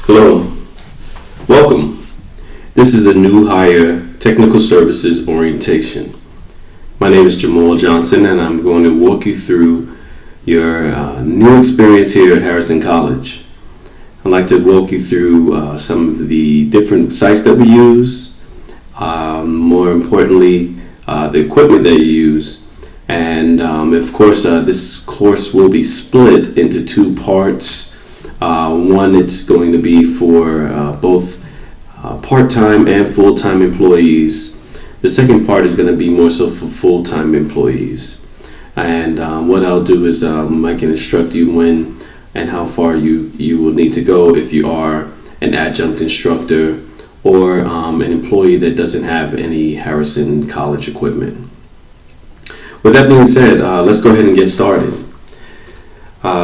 Hello, welcome. This is the new hire technical services orientation. My name is Jamal Johnson, and I'm going to walk you through your new experience here at Harrison College. I'd like to walk you through some of the different sites that we use, more importantly, the equipment that you use, and of course, this course will be split into two parts. One, it's going to be for both part-time and full-time employees. The second part is going to be more so for full-time employees. And what I'll do is I can instruct you when and how far you will need to go if you are an adjunct instructor or an employee that doesn't have any Harrison College equipment. With that being said, let's go ahead and get started.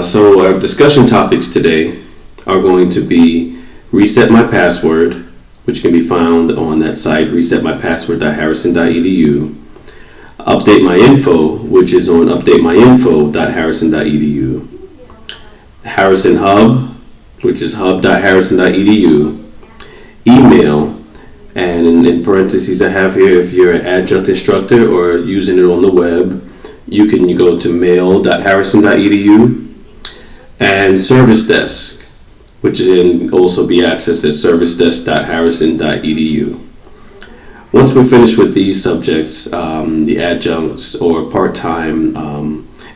So our discussion topics today are going to be reset my password, which can be found on that site, resetmypassword.harrison.edu. Update my info, which is on updatemyinfo.harrison.edu. Harrison Hub, which is hub.harrison.edu. Email, and in parentheses I have here, if you're an adjunct instructor or using it on the web, you can go to mail.harrison.edu. And service desk, which can also be accessed at servicedesk.harrison.edu. Once we're finished with these subjects, the adjuncts or part-time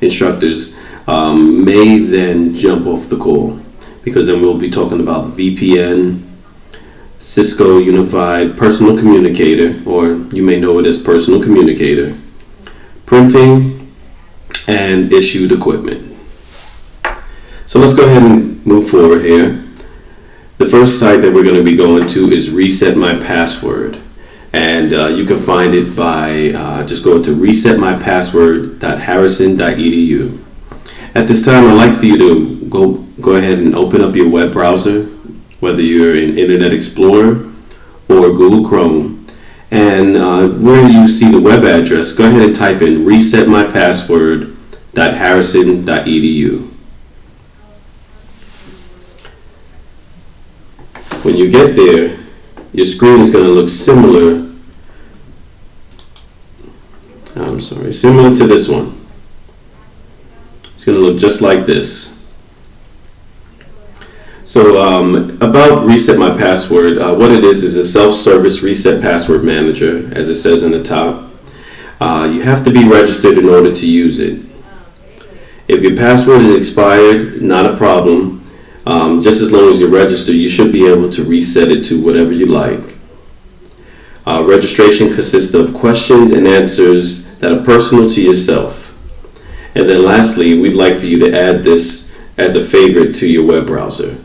instructors may then jump off the call, because then we'll be talking about VPN, Cisco Unified Personal Communicator, or you may know it as Personal Communicator, printing, and issued equipment. So let's go ahead and move forward here. The first site that we're going to be going to is Reset My Password. And you can find it by just going to resetmypassword.harrison.edu. At this time, I'd like for you to go ahead and open up your web browser, whether you're in Internet Explorer or Google Chrome. And where you see the web address, go ahead and type in resetmypassword.harrison.edu. When you get there, your screen is going to look similar to this one. It's going to look just like this. So about Reset My Password, what it is a self-service reset password manager, as it says on the top. You have to be registered in order to use it. If your password is expired, not a problem. Just as long as you're registered, you should be able to reset it to whatever you like. Registration consists of questions and answers that are personal to yourself. And then lastly, we'd like for you to add this as a favorite to your web browser.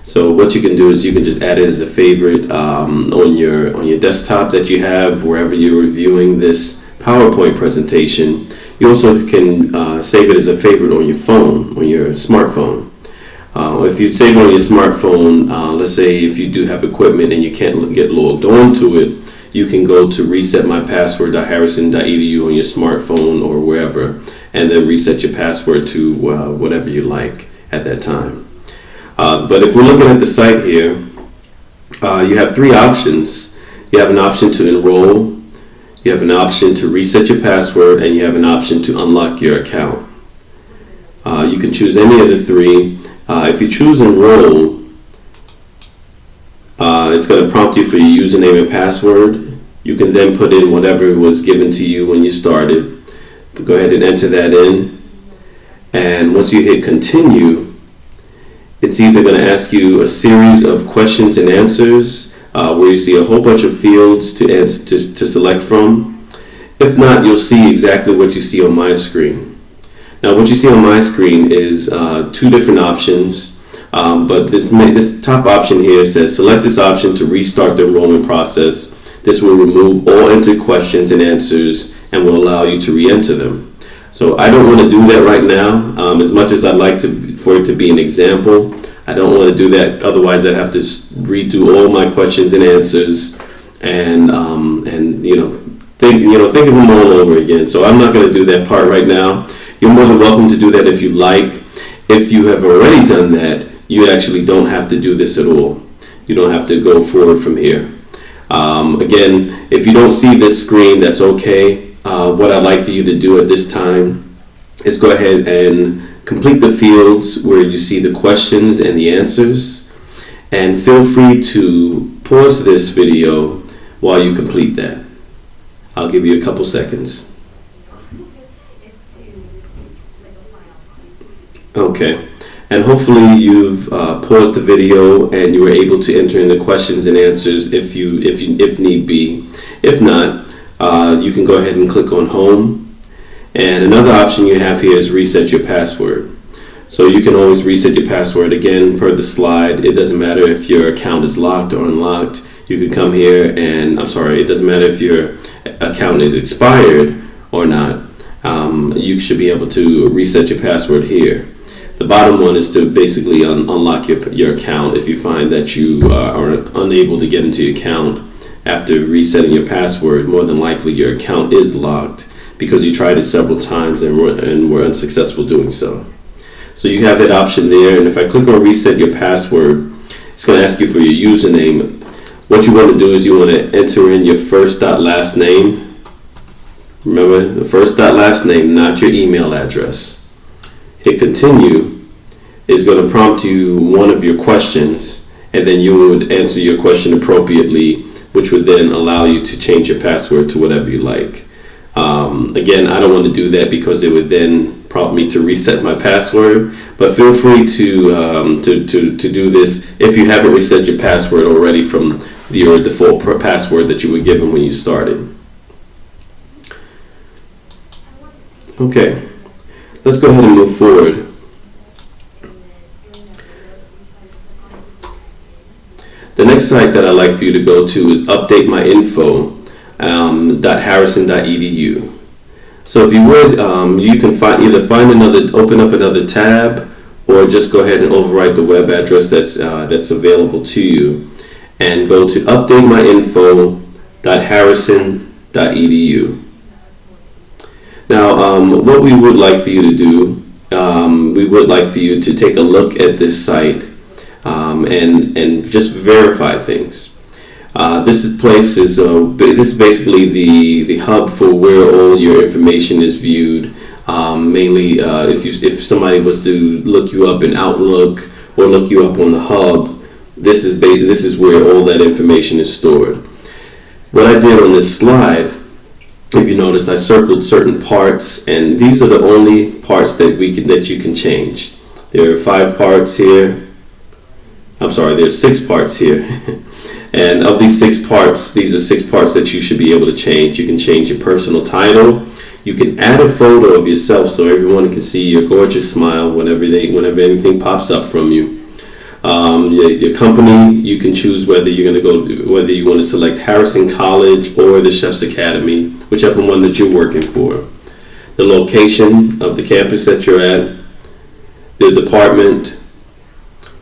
So what you can do is you can just add it as a favorite on your desktop that you have wherever you're reviewing this PowerPoint presentation. You also can save it as a favorite on your phone, on your smartphone. If you save it on your smartphone, let's say if you do have equipment and you can't get logged on to it, you can go to resetmypassword.harrison.edu on your smartphone or wherever, and then reset your password to whatever you like at that time. But if we're looking at the site here, you have three options. You have an option to enroll, you have an option to reset your password, and you have an option to unlock your account. You can choose any of the three. If you choose enroll, it's going to prompt you for your username and password. You can then put in whatever was given to you when you started. Go ahead and enter that in. And once you hit continue, it's either going to ask you a series of questions and answers where you see a whole bunch of fields to select from. If not, you'll see exactly what you see on my screen. Now, what you see on my screen is two different options, but this top option here says select this option to restart the enrollment process. This will remove all entered questions and answers and will allow you to re-enter them. So I don't want to do that right now. As much as I'd like for it to be an example, I don't want to do that. Otherwise, I'd have to redo all my questions and answers and think of them all over again. So I'm not going to do that part right now. You're more than welcome to do that if you like. If you have already done that, you actually don't have to do this at all. You don't have to go forward from here. Again, if you don't see this screen, that's okay. What I'd like for you to do at this time is go ahead and complete the fields where you see the questions and the answers, and feel free to pause this video while you complete that. I'll give you a couple seconds. Okay, and hopefully you've paused the video and you were able to enter in the questions and answers if need be. If not, you can go ahead and click on Home. And another option you have here is reset your password. So you can always reset your password. Again, per the slide, it doesn't matter if your account is locked or unlocked. You can come here and, it doesn't matter if your account is expired or not. You should be able to reset your password here. The bottom one is to basically unlock your account. If you find that you are unable to get into your account after resetting your password, more than likely your account is locked because you tried it several times and were unsuccessful doing so. So you have that option there, and if I click on reset your password, it's going to ask you for your username. What you want to do is you want to enter in your first dot last name. Remember, the first dot last name, not your email address. Hit continue. It's going to prompt you one of your questions, and then you would answer your question appropriately, which would then allow you to change your password to whatever you like. Again, I don't want to do that because it would then prompt me to reset my password, but feel free to do this if you haven't reset your password already from your default password that you were given when you started. Okay, let's go ahead and move forward. The next site that I'd like for you to go to is updatemyinfo.harrison.edu. So if you would, you can open up another tab, or just go ahead and overwrite the web address that's available to you, and go to updatemyinfo.harrison.edu. Now, what we would like for you to do, we would like for you to take a look at this site and just verify things. This is basically the hub for where all your information is viewed. Mainly, if somebody was to look you up in Outlook or look you up on the hub, this is where all that information is stored. What I did on this slide, if you notice, I circled certain parts, and these are the only parts that you can change. There are 5 parts here. There's 6 parts here. And of these 6 parts, these are 6 parts that you should be able to change. You can change your personal title. You can add a photo of yourself so everyone can see your gorgeous smile whenever anything pops up from you. Your company, you can choose whether you want to select Harrison College or the Chef's Academy, whichever one that you're working for. The location of the campus that you're at, the department,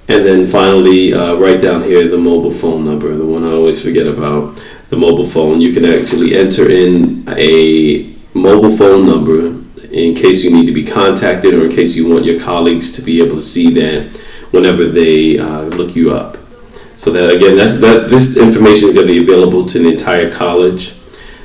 and then finally, right down here, the mobile phone number, the one I always forget about, the mobile phone. You can actually enter in a mobile phone number in case you need to be contacted, or in case you want your colleagues to be able to see that whenever they look you up. So that, again, this information is going to be available to the entire college.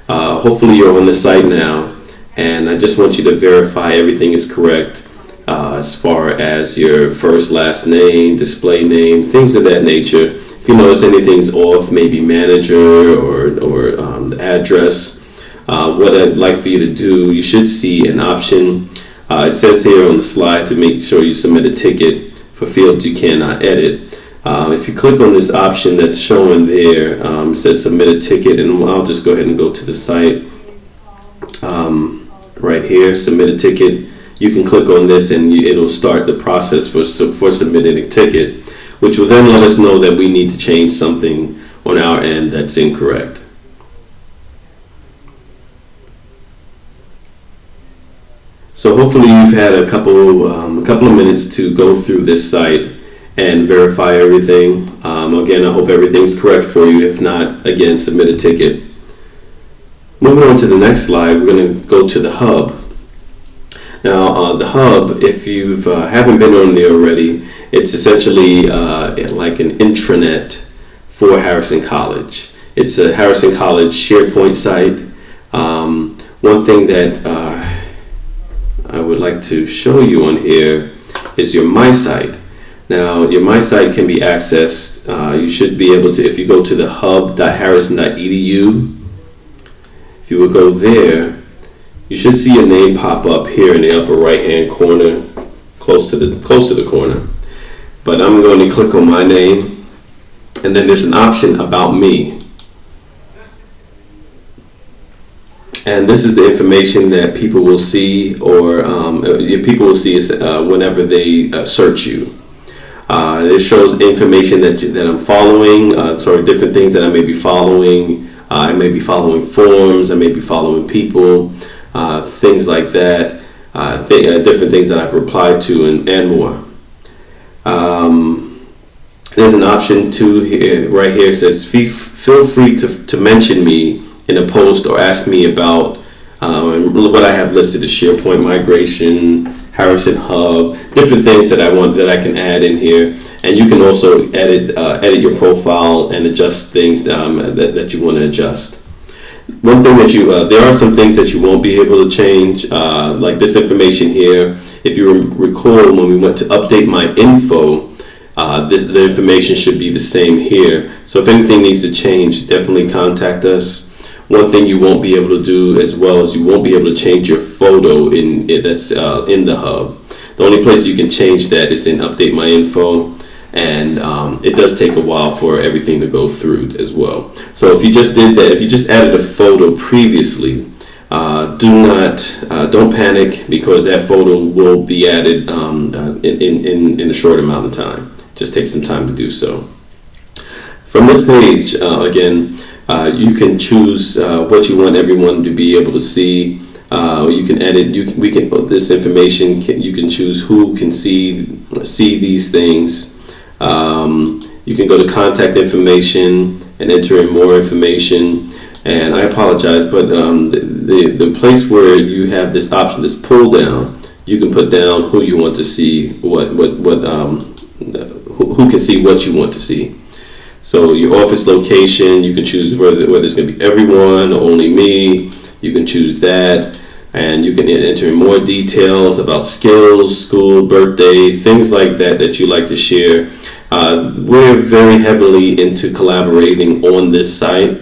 Hopefully you're on the site now, and I just want you to verify everything is correct. As far as your first, last name, display name, things of that nature. If you notice anything's off, maybe manager or the address, what I'd like for you to do, you should see an option. It says here on the slide to make sure you submit a ticket for fields you cannot edit. If you click on this option that's showing there, it says submit a ticket, and I'll just go ahead and go to the site. Right here, submit a ticket. You can click on this and it'll start the process for submitting a ticket, which will then let us know that we need to change something on our end that's incorrect. So hopefully you've had a couple of minutes to go through this site and verify everything. Again, I hope everything's correct for you. If not, again, submit a ticket. Moving on to the next slide, we're going to go to the hub. Now, the hub, if you haven't been on there already, it's essentially like an intranet for Harrison College. It's a Harrison College SharePoint site. One thing that I would like to show you on here is your My Site. Now, your My Site can be accessed. You should be able to, if you go to the hub.harrison.edu, if you will go there, you should see your name pop up here in the upper right hand corner, close to the corner. But I'm going to click on my name, and then there's an option about me. And this is the information that people will see, or people will see whenever they search you. It shows information that I'm following, different things that I may be following. I may be following forums, I may be following people, things like that, different things that I've replied to, and more. There's an option too here, right here. It says feel free to mention me in a post or ask me about what I have listed as SharePoint migration, Harrison Hub, different things that I can add in here. And you can also edit your profile and adjust things that you want to adjust. One thing that there are some things that you won't be able to change, like this information here. If you recall, when we went to update my info, the information should be the same here. So if anything needs to change, definitely contact us. One thing you won't be able to do as well is you won't be able to change your photo that's in the hub. The only place you can change that is in update my info, and it does take a while for everything to go through as well. So if you just did that, if you just added a photo previously, don't panic, because that photo will be added in a short amount of time. Just take some time to do so. From this page, again, you can choose what you want everyone to be able to see. You can edit. This information. You can choose who can see these things. You can go to contact information and enter in more information. And I apologize, but the place where you have this option, this pull down, you can put down who you want to see, who can see what you want to see. So your office location, you can choose whether it's going to be everyone or only me. You can choose that, and you can enter in more details about skills, school, birthday, things like that you like to share. We're very heavily into collaborating on this site,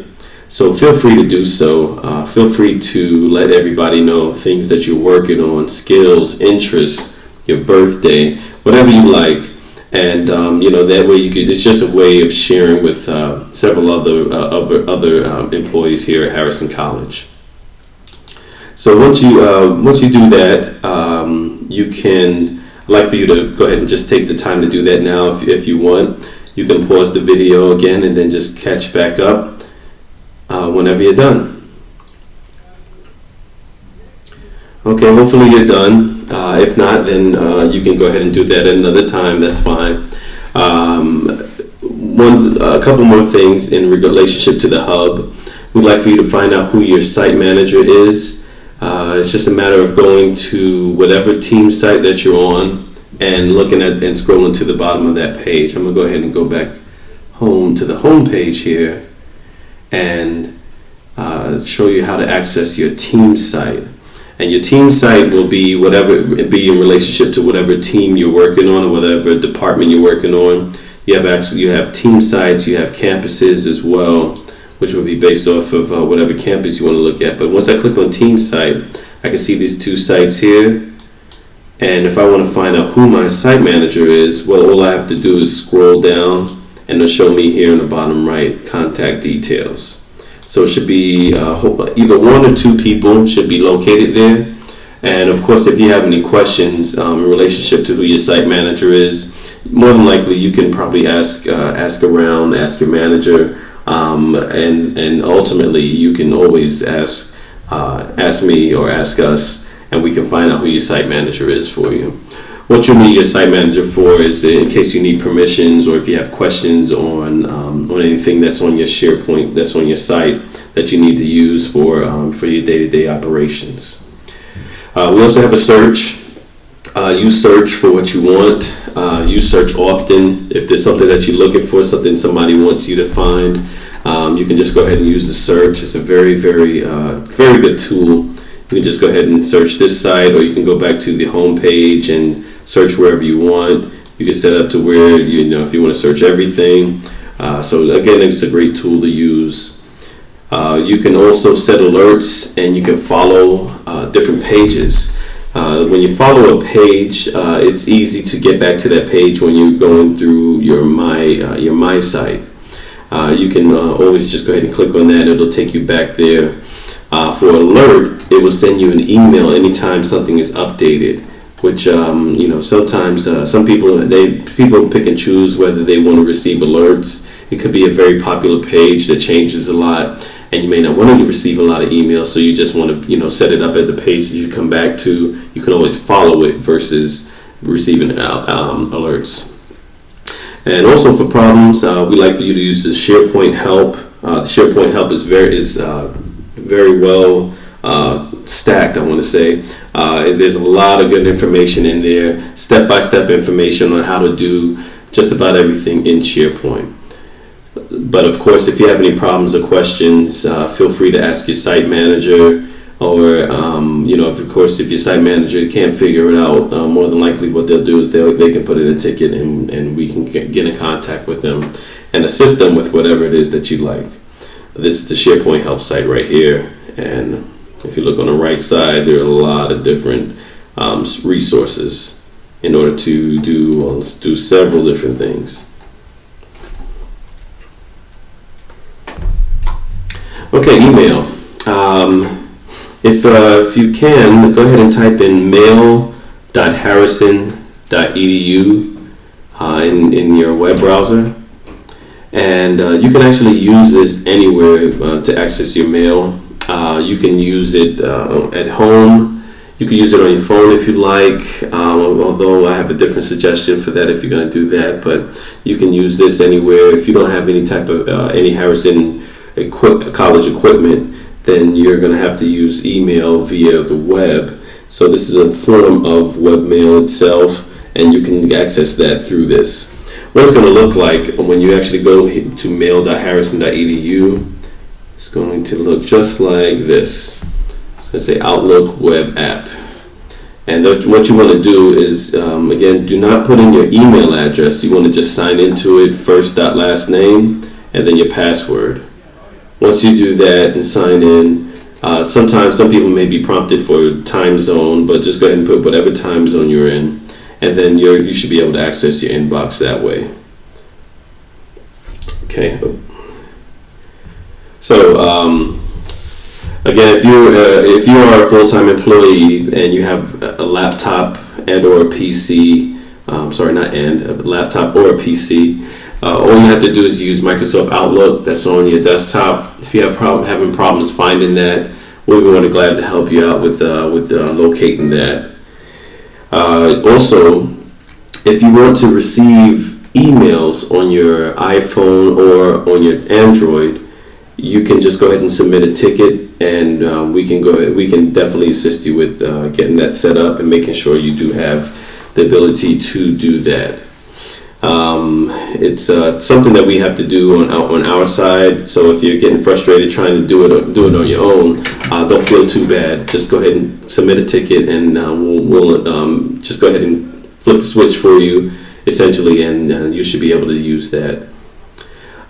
so feel free to do so. Feel free to let everybody know things that you're working on, skills, interests, your birthday, whatever you like. And that way it's just a way of sharing with several other employees here at Harrison College. So once you do that, I'd like for you to go ahead and just take the time to do that now if you want. You can pause the video again and then just catch back up whenever you're done. Okay, hopefully you're done. If not, then you can go ahead and do that at another time. That's fine. A couple more things in relationship to the hub. We'd like for you to find out who your site manager is. It's just a matter of going to whatever team site that you're on and looking at and scrolling to the bottom of that page. I'm going to go ahead and go back home to the home page here and show you how to access your team site. And your team site will be in relationship to whatever team you're working on or whatever department you're working on. You have team sites, you have campuses as well, which will be based off of whatever campus you want to look at. But once I click on team site, I can see these two sites here. And if I want to find out who my site manager is, well, all I have to do is scroll down and it'll show me here in the bottom right, contact details. So it should be either one or two people should be located there. And of course, if you have any questions in relationship to who your site manager is, more than likely you can probably ask around, ask your manager, and ultimately you can always ask me or ask us, and we can find out who your site manager is for you. What you'll need your site manager for is in case you need permissions or if you have questions on anything that's on your SharePoint, that's on your site that you need to use for your day-to-day operations. We also have a search. You search for what you want. You search often. If there's something that you're looking for, something somebody wants you to find, you can just go ahead and use the search. It's a very, very, very good tool. You can just go ahead and search this site, or you can go back to the home page and search wherever you want. You can set up to where, if you want to search everything. So again, it's a great tool to use. You can also set alerts, and you can follow different pages. When you follow a page, it's easy to get back to that page when you're going through your My site. You can always just go ahead and click on that. It'll take you back there. For alert, it will send you an email anytime something is updated. Which sometimes some people pick and choose whether they want to receive alerts. It could be a very popular page that changes a lot, and you may not want to receive a lot of emails, so you just want to set it up as a page that you come back to. You can always follow it versus receiving alerts. And also for problems, we like for you to use the SharePoint help. The SharePoint help is very well stacked, I want to say. There's a lot of good information in there, step-by-step information on how to do just about everything in SharePoint. But of course, if you have any problems or questions, feel free to ask your site manager, or if your site manager can't figure it out, more than likely what they'll do is they can put in a ticket, and we can get in contact with them and assist them with whatever it is that you like. This is the SharePoint help site right here, and if you look on the right side, there are a lot of different resources in order to do several different things. Okay, email. If you can, go ahead and type in mail.harrison.edu in your web browser. And you can actually use this anywhere to access your mail. You can use it at home. You can use it on your phone if you like, although I have a different suggestion for that if you're going to do that. But you can use this anywhere. If you don't have any type of any Harrison college equipment, then you're going to have to use email via the web. So this is a form of webmail itself, and you can access that through this. What it's going to look like when you actually go to mail.harrison.edu, it's going to look just like this. It's going to say Outlook Web App. And what you want to do is, again, do not put in your email address. You want to just sign into it, first dot last name, and then your password. Once you do that and sign in, sometimes some people may be prompted for time zone, but just go ahead and put whatever time zone you're in, and then you should be able to access your inbox that way. Okay. So again, if you are a full-time employee and you have a laptop and or a PC, a laptop or a PC. All you have to do is use Microsoft Outlook. That's on your desktop. If you have having problems finding that, we'll be more than glad to help you out with locating that. Also, if you want to receive emails on your iPhone or on your Android, you can just go ahead and submit a ticket, and we can definitely assist you with getting that set up and making sure you do have the ability to do that. It's something that we have to do on our side. So if you're getting frustrated trying to do it on your own, don't feel too bad. Just go ahead and submit a ticket, and we'll just go ahead and flip the switch for you, essentially, and you should be able to use that.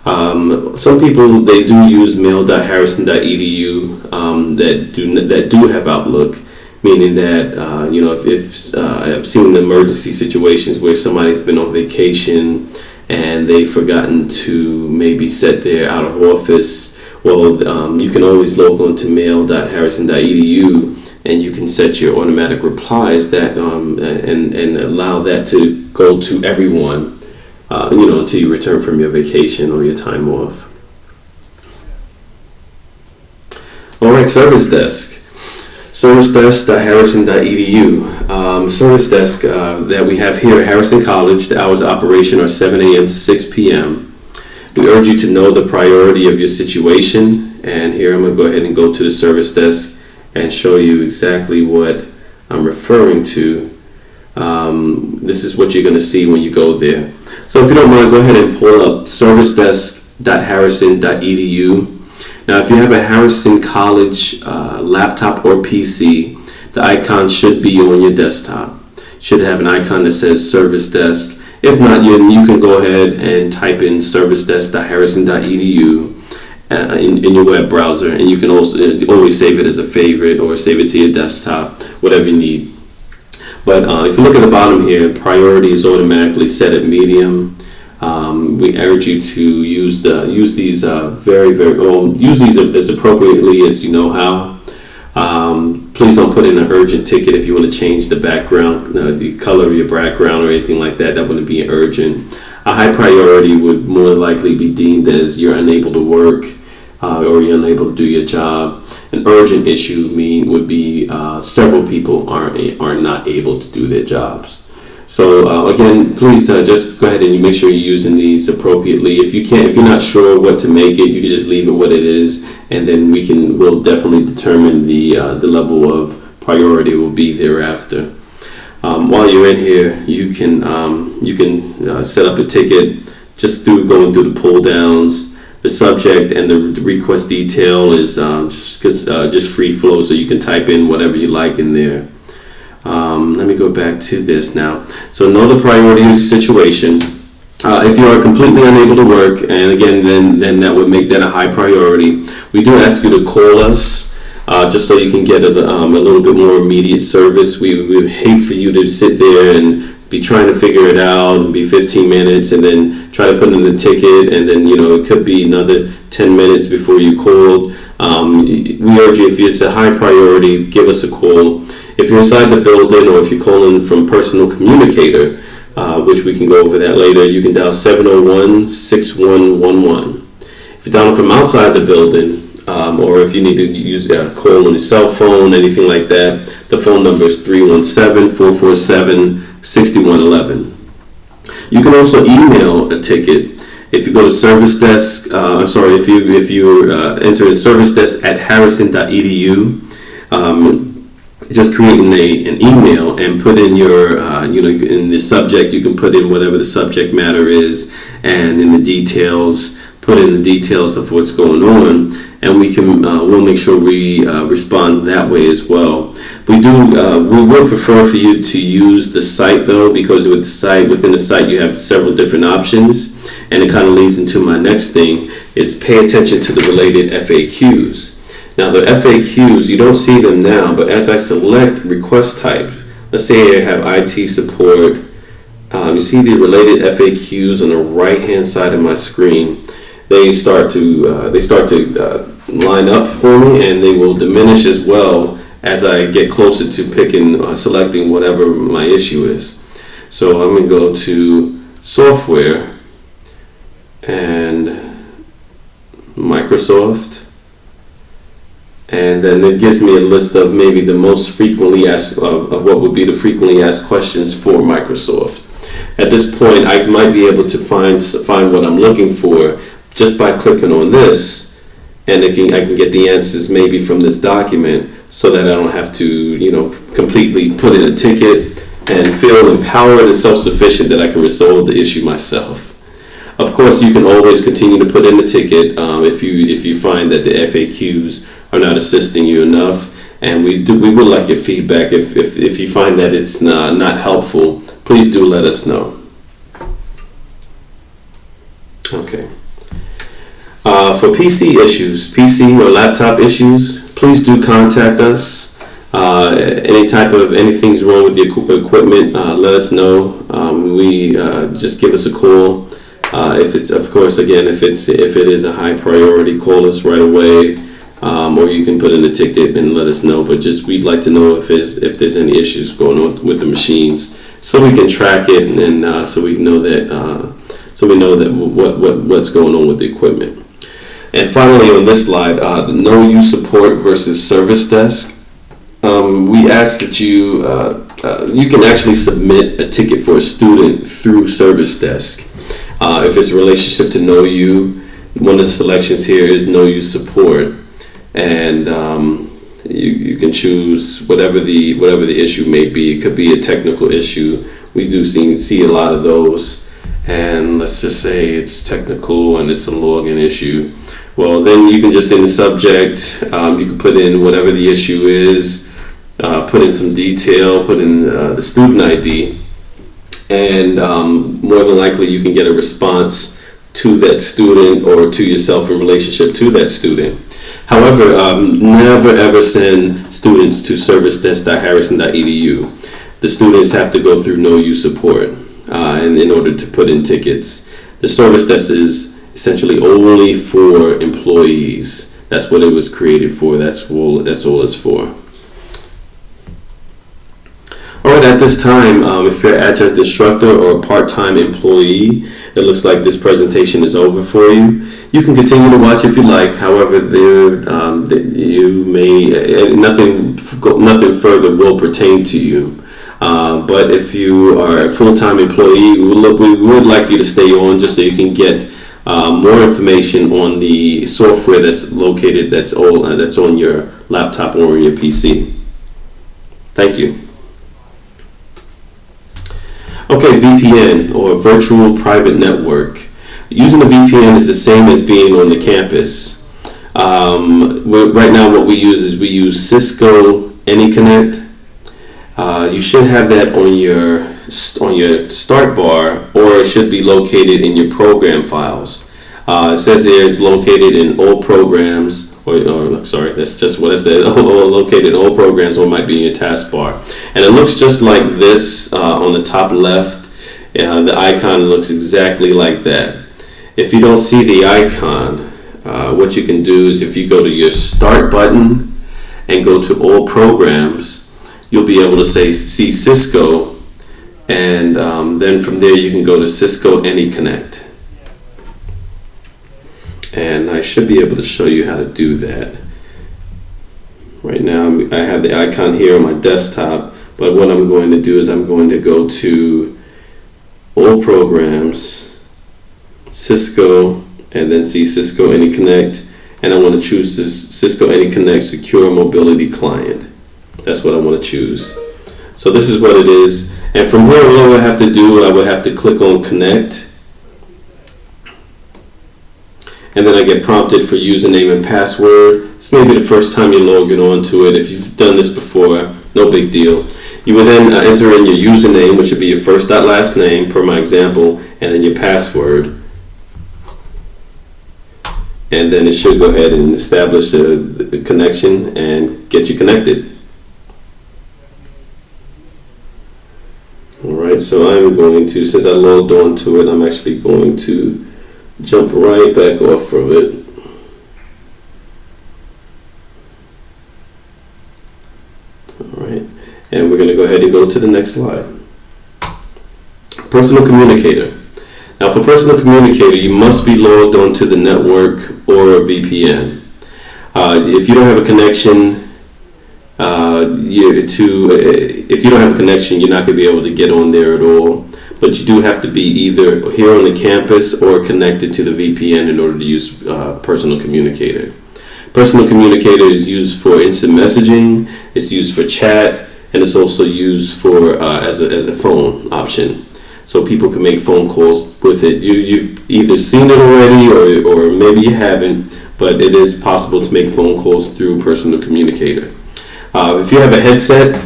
Some people, they do use mail.harrison.edu that do have Outlook, meaning that if I've seen emergency situations where somebody's been on vacation and they've forgotten to maybe set their out of office. Well, you can always log on to mail.harrison.edu, and you can set your automatic replies that and allow that to go to everyone. Until you return from your vacation or your time off. All right, Service Desk. ServiceDesk.harrison.edu. Service Desk that we have here at Harrison College, the hours of operation are 7 a.m. to 6 p.m. We urge you to know the priority of your situation, and here I'm going to go ahead and go to the Service Desk and show you exactly what I'm referring to, this is what you're going to see when you go there. So if you don't mind, go ahead and pull up servicedesk.harrison.edu. Now, if you have a Harrison College laptop or PC, the icon should be on your desktop. Should have an icon that says Service Desk. If not, you can go ahead and type in servicedesk.harrison.edu in your web browser, and you can also always save it as a favorite or save it to your desktop, whatever you need. But if you look at the bottom here, priority is automatically set at medium. We urge you to use these as appropriately as you know how. Please don't put in an urgent ticket if you want to change the background, the color of your background or anything like that. That wouldn't be urgent. A high priority would more likely be deemed as you're unable to work or you're unable to do your job. An urgent issue would be several people are not able to do their jobs. So again, please just go ahead and make sure you're using these appropriately. If you're not sure what to make it, you can just leave it what it is, and then we'll definitely determine the level of priority will be thereafter. While you're in here, you can set up a ticket just through going through the pull downs. The subject and the request detail is just free flow, so you can type in whatever you like in there. Let me go back to this now. So know the priority of the situation. If you are completely unable to work, and again, then that would make that a high priority. We do ask you to call us just so you can get a little bit more immediate service. We would hate for you to sit there and be trying to figure it out and be 15 minutes and then try to put in the ticket, and then it could be another 10 minutes before you called. We urge you, if it's a high priority, give us a call. If you're inside the building or if you're calling from personal communicator, which we can go over that later, you can dial 701-6111. If you're dialing from outside the building, or if you need to use a call on a cell phone, anything like that, the phone number is 317-447-6111. You can also email a ticket. If you go to Service Desk, if you enter servicedesk@harrison.edu, just creating an email and put in your, in the subject, you can put in whatever the subject matter is, and in the details, put in the details of what's going on, and we'll make sure we respond that way as well. We would prefer for you to use the site though, because within the site you have several different options, and it kind of leads into my next thing is pay attention to the related FAQs. Now the FAQs, you don't see them now, but as I select request type, let's say I have IT support, you see the related FAQs on the right hand side of my screen. They start to line up for me, and they will diminish as well as I get closer to selecting whatever my issue is. So I'm going to go to software and Microsoft, and then it gives me a list of maybe the most frequently asked of what would be the frequently asked questions for Microsoft. At this point, I might be able to find what I'm looking for just by clicking on this, and I can get the answers maybe from this document, so that I don't have to completely put in a ticket and feel empowered and self-sufficient that I can resolve the issue myself. Of course, you can always continue to put in the ticket if you find that the FAQs are not assisting you enough, and we would like your feedback. If you find that it's not helpful, please do let us know. Okay. For PC or laptop issues, please do contact us. Anything's wrong with the equipment, let us know. Just give us a call. If it is a high priority, call us right away, or you can put in a ticket and let us know. But we'd like to know if there's any issues going on with the machines, so we can track it, and so we know that what's going on with the equipment. And finally, on this slide, the Know You support versus Service Desk. We ask that you can actually submit a ticket for a student through Service Desk. If it's a relationship to Know You, one of the selections here is Know You support, and you can choose whatever the issue may be. It could be a technical issue. We do see a lot of those, and let's just say it's technical and it's a login issue. Well, then you can just in the subject, you can put in whatever the issue is, put in some detail, put in the student ID, and more than likely you can get a response to that student or to yourself in relationship to that student. However, never ever send students to servicedesk.harrison.edu. The students have to go through Know You support in order to put in tickets. The service desk is essentially only for employees. That's what it was created for. That's all it's for. All right, at this time, if you're an adjunct instructor or a part-time employee, it looks like this presentation is over for you. You can continue to watch if you like. However, you may nothing further will pertain to you. But if you are a full-time employee, we would like you to stay on just so you can get more information on the software that's on your laptop or on your PC. Thank you. Okay, VPN or virtual private network. Using a VPN is the same as being on the campus. Right now what we use Cisco AnyConnect. You should have that on your start bar, or it should be located in your program files. It says here it's located in all programs, sorry, that's just what it said, located in all programs, or might be in your taskbar. And it looks just like this on the top left. The icon looks exactly like that. If you don't see the icon, what you can do is if you go to your start button and go to all programs, you'll be able to see Cisco, and then from there you can go to Cisco AnyConnect. And I should be able to show you how to do that. Right now I have the icon here on my desktop, but what I'm going to do is I'm going to go to all programs, Cisco, and then see Cisco AnyConnect, and I want to choose this Cisco AnyConnect Secure Mobility Client. That's what I want to choose. So this is what it is, and from here all I would have to do, I would have to click on Connect, and then I get prompted for username and password. This may be the first time you're logging on to it. If you've done this before, no big deal. You would then enter in your username, which would be your first last name per my example, and then your password. And then it should go ahead and establish the connection and get you connected. Alright, so I'm going to, since I logged on to it, I'm actually going to jump right back off of it. Alright, and we're going to go ahead and go to the next slide. Personal communicator. Now for personal communicator, you must be logged onto the network or a VPN. If you don't have a connection, you're not going to be able to get on there at all. But you do have to be either here on the campus or connected to the VPN in order to use personal communicator. Personal communicator is used for instant messaging, it's used for chat, and it's also used for as a phone option. So people can make phone calls with it. You've either seen it already or maybe you haven't, but it is possible to make phone calls through personal communicator. If you have a headset,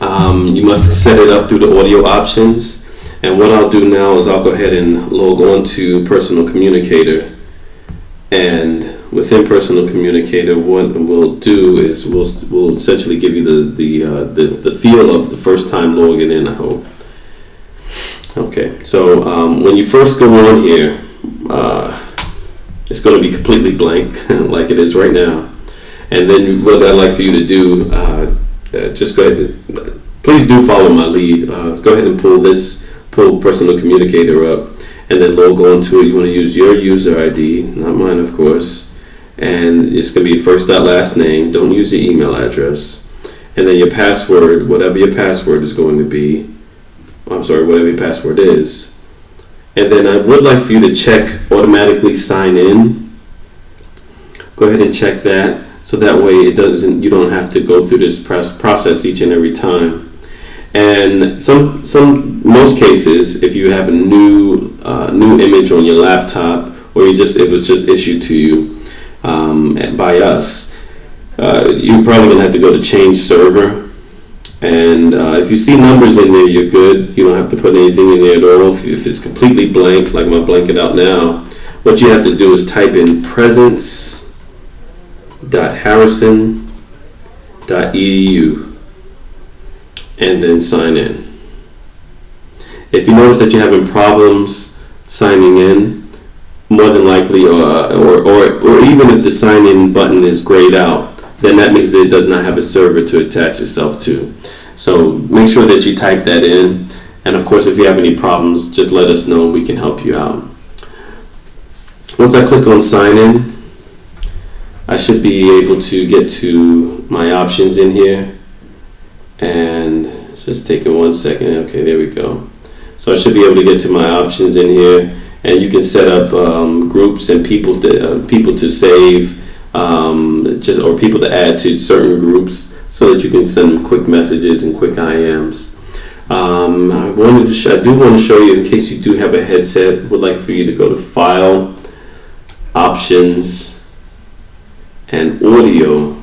you must set it up through the audio options. And what I'll do now is I'll go ahead and log on to personal communicator. And within personal communicator, what we'll do is we'll essentially give you the feel of the first time logging in, I hope. Okay, so when you first go on here, it's going to be completely blank like it is right now. And then what I'd like for you to do, just go ahead and, please do follow my lead. Go ahead and pull personal communicator up and then log on to it. You want to use your user ID, not mine of course, and it's going to be your first last name. Don't use your email address, and then your password, whatever your password is going to be. Whatever your password is. And then I would like for you to check automatically sign in. Go ahead and check that. so that way you don't have to go through this process each and every time. And most cases, if you have a new image on your laptop, or it was just issued to you by us, you're probably gonna have to go to change server. And if you see numbers in there, you're good. You don't have to put anything in there at all. If it's completely blank, like my blanket out now, what you have to do is type in presence.harrison.edu and then sign in. If you notice that you're having problems signing in, more than likely, or even if the sign in button is grayed out, then that means that it does not have a server to attach itself to. So make sure that you type that in, and of course if you have any problems, just let us know and we can help you out. Once I click on sign in, I should be able to get to my options in here, and it's just taking 1 second. Okay, there we go. So I should be able to get to my options in here, and you can set up groups and people to save, or people to add to certain groups, so that you can send them quick messages and quick IMs. I do want to show you, in case you do have a headset, would like for you to go to File, Options, and Audio.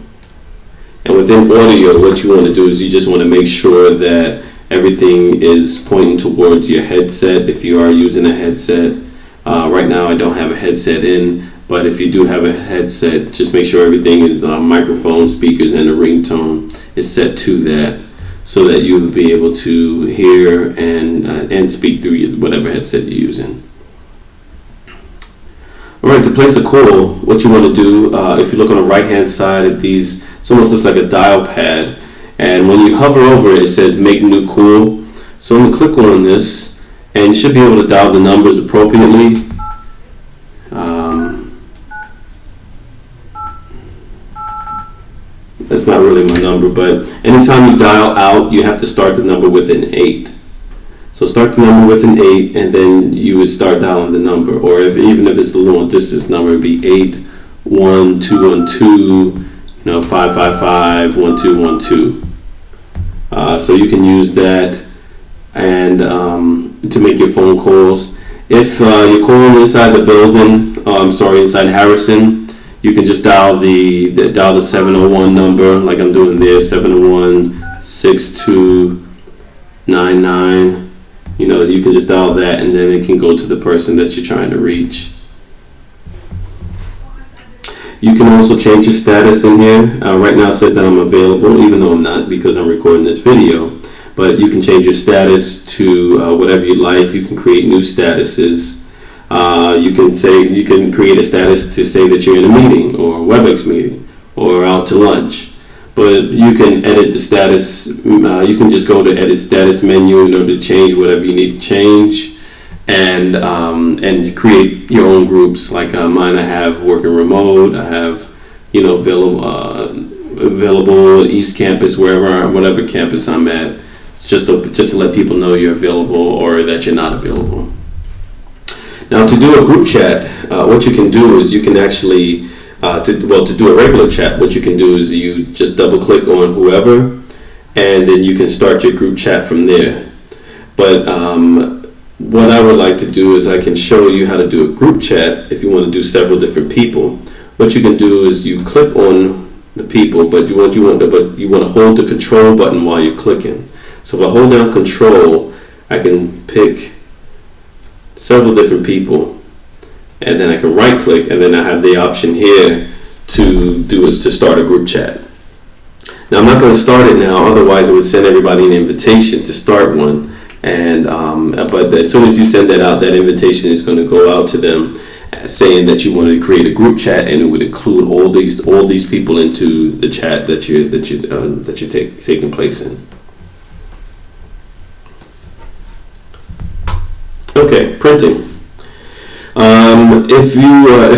And within Audio, what you want to do is you just want to make sure that everything is pointing towards your headset if you are using a headset. Right now I don't have a headset in, but if you do have a headset, just make sure everything is microphone, speakers, and a ringtone is set to that, so that you will be able to hear and speak through whatever headset you're using. Alright, to place a call, what you want to do, if you look on the right hand side of these, it almost looks like a dial pad, and when you hover over it, it says make new call. So I'm going to click on this, and you should be able to dial the numbers appropriately. That's not really my number, but anytime you dial out, you have to start the number with an 8. So start the number with an 8, and then you would start dialing the number. Or even if it's a long distance number, it'd be 81212, 5551212. So you can use that and to make your phone calls. If you're calling inside the building, inside Harrison, you can just dial the 701 number, like I'm doing there, 701-6299. You can just dial that, and then it can go to the person that you're trying to reach. You can also change your status in here. Right now it says that I'm available, even though I'm not, because I'm recording this video. But you can change your status to whatever you like. You can create new statuses. You can create a status to say that you're in a meeting, or a WebEx meeting, or out to lunch. But you can edit the status. You can just go to edit status menu in order to change whatever you need to change, and create your own groups. Like mine, I have working remote. I have available East Campus, whatever campus I'm at. It's just to let people know you're available or that you're not available. Now, to do a group chat, what you can do is you can actually to do a regular chat, what you can do is you just double click on whoever, and then you can start your group chat from there. But what I would like to do is I can show you how to do a group chat if you want to do several different people. What you can do is you click on the people, but you want to hold the control button while you're clicking. So if I hold down control, I can pick several different people, and then I can right click, and then I have the option here to start a group chat. Now I'm not going to start it now, otherwise it would send everybody an invitation to start one, but as soon as you send that out, that invitation is going to go out to them saying that you wanted to create a group chat, and it would include all these people into the chat that you're taking place in. Okay, printing. If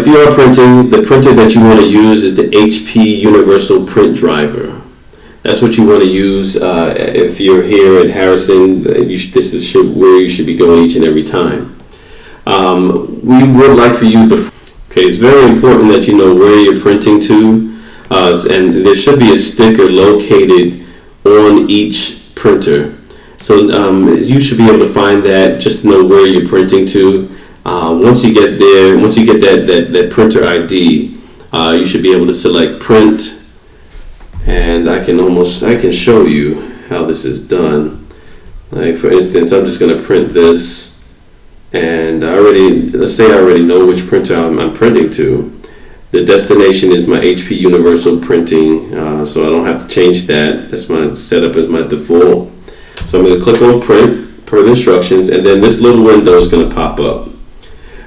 you are printing, the printer that you want to use is the HP Universal Print Driver. That's what you want to use if you're here at Harrison. This is where you should be going each and every time. We would like for you to. Okay, it's very important that you know where you're printing to. and there should be a sticker located on each printer. So you should be able to find that, just to know where you're printing to. Once you get there, once you get that printer ID, you should be able to select print, and I can show you how this is done. Like, for instance, I'm just going to print this, and let's say I already know which printer I'm printing to. The destination is my HP Universal Printing, so I don't have to change that. That's my setup as my default. So I'm going to click on print per the instructions, and then this little window is going to pop up.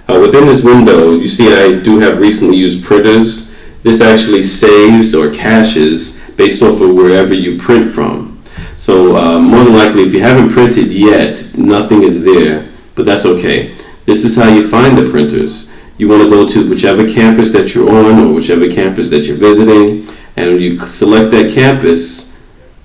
Within this window, you see I do have recently used printers. This actually saves or caches based off of wherever you print from. So more than likely, if you haven't printed yet, nothing is there, but that's okay. This is how you find the printers. You want to go to whichever campus that you're on or whichever campus that you're visiting, and you select that campus,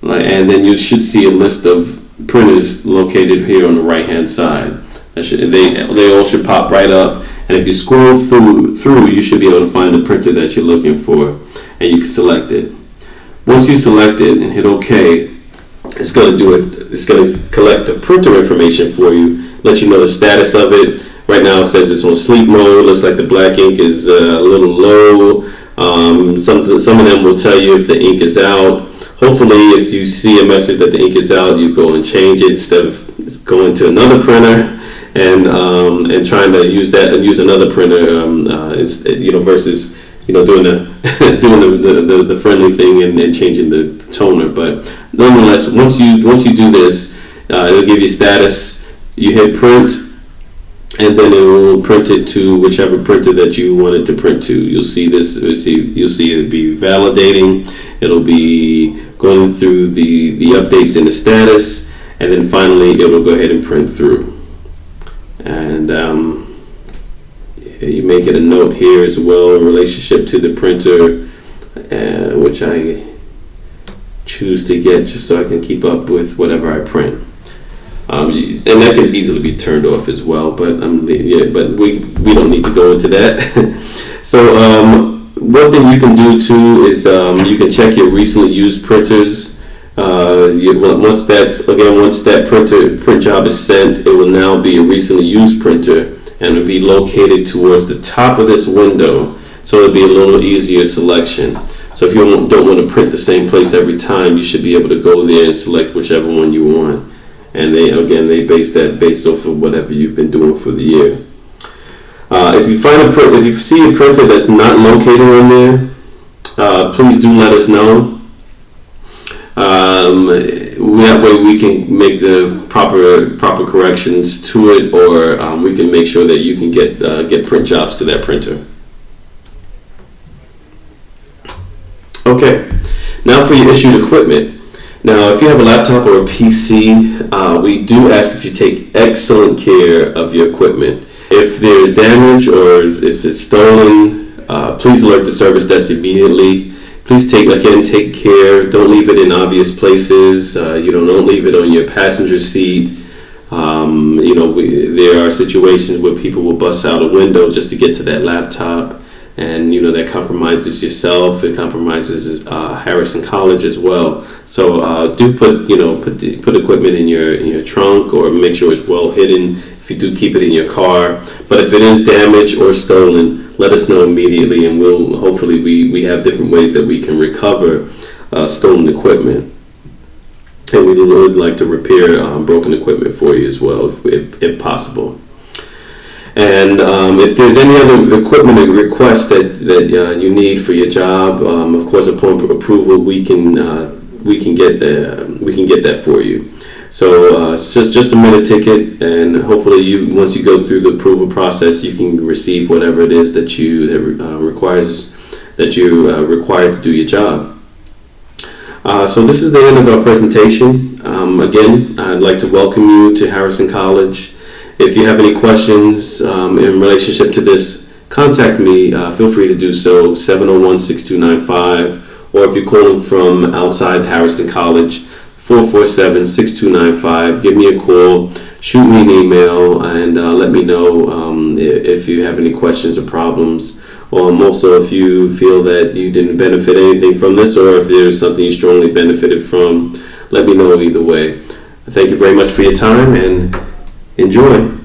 and then you should see a list of printers located here on the right hand side. They all should pop right up, and if you scroll through, you should be able to find the printer that you're looking for, and you can select it. Once you select it and hit OK, it's going to do it. It's going to collect the printer information for you, let you know the status of it. Right now it says it's on sleep mode. Looks like the black ink is a little low. Some of them will tell you if the ink is out. Hopefully, if you see a message that the ink is out, you go and change it instead of going to another printer and trying to use another printer, versus doing the friendly thing and changing the toner. But nonetheless, once you do this, it'll give you status. You hit print, and then it will print it to whichever printer that you want it to print to. You'll see this. You'll see it be validating. It'll be going through the updates in the status, and then finally it'll go ahead and print through. And you may get a note here as well in relationship to the printer, which I choose to get just so I can keep up with whatever I print. And that can easily be turned off as well, but we don't need to go into that. So one thing you can do too is you can check your recently used printers. Once that print job is sent, it will now be a recently used printer, and it'll be located towards the top of this window, so it'll be a little easier selection. So if you don't want to print the same place every time, you should be able to go there and select whichever one you want. And they base that based off of whatever you've been doing for the year. If you see a printer that's not located on there, please do let us know. That way we can make the proper corrections to it, or we can make sure that you can get print jobs to that printer. Okay, now for your issued equipment. Now, if you have a laptop or a PC, we do ask that you take excellent care of your equipment. If there's damage or if it's stolen, please alert the service desk immediately. Please take care. Don't leave it in obvious places. Don't leave it on your passenger seat. There are situations where people will bust out a window just to get to that laptop, and that compromises yourself. It compromises Harrison College as well. So do put equipment in your trunk, or make sure it's well hidden if you do keep it in your car. But if it is damaged or stolen, let us know immediately, and hopefully we have different ways that we can recover stolen equipment. And we would like to repair broken equipment for you as well, if possible. And if there's any other equipment requests that you need for your job, of course, upon approval, we can get that for you. So just submit a ticket, and hopefully once you go through the approval process, you can receive whatever it is that you're required to do your job. So this is the end of our presentation. Again, I'd like to welcome you to Harrison College. If you have any questions in relationship to this, contact me. Feel free to do so, 701-6295, or if you're calling from outside Harrison College, 447-6295. Give me a call. shoot me an email and let me know if you have any questions or problems. Also, if you feel that you didn't benefit anything from this, or if there's something you strongly benefited from, let me know either way. Thank you very much for your time and enjoy.